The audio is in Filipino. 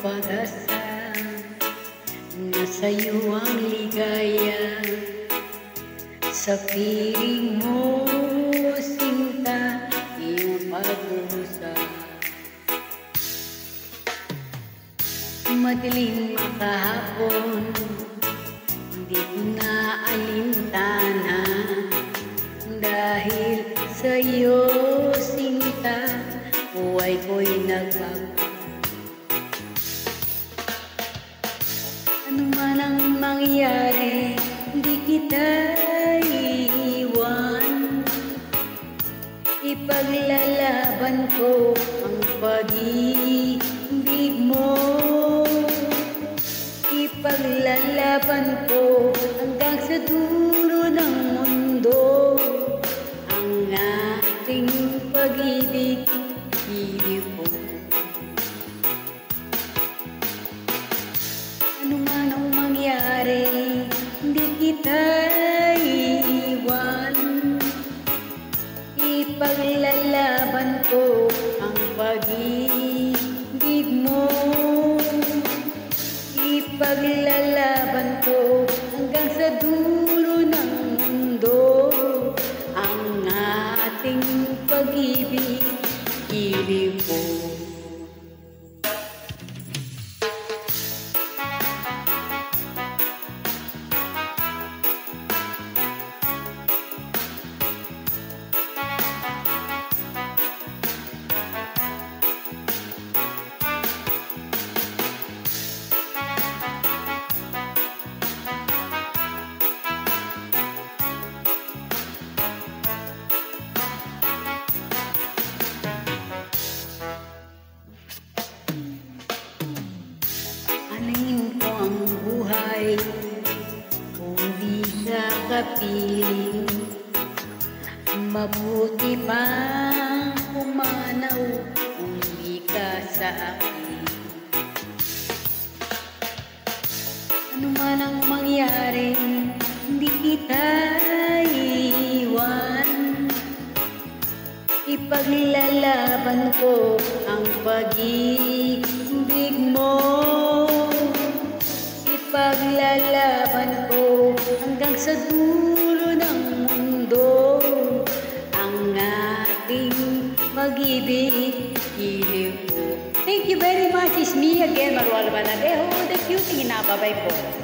pag-asa na sa'yo ang ligaya. Sa piling mo, sinta, iyong pag-usap. Madilim makahapon, hindi ko na alintana, dahil sa'yo, sinta, buhay ko'y nagbago. Ano man ang mangyari, di kita iiwan. Ipaglalaban ko ang pag-ibig mo. Ipaglalaban ko hanggang sa dulo ng mundo ang ating pag-ibig, po. Ano man ang mangyari, hindi kita iiwan. Ipaglalaban ko ang pag-ibig mo. Ipaglalaban ko hanggang sa dulo ng mundo ang ating pag-ibig, po. Alayin ko ang buhay kung di ka kapiling. Mabuti pang pumanaw kung di ka sa akin. Ano man ang mangyari, hindi kita iiwan. Ipaglalaban ko ang pag-ibig mo. Ipaglalaban ko hanggang sa dulo ng mundo ang ating pag-ibig, po. Thank you very much. It's me again, Maruel Banadejo, the cute inababay po.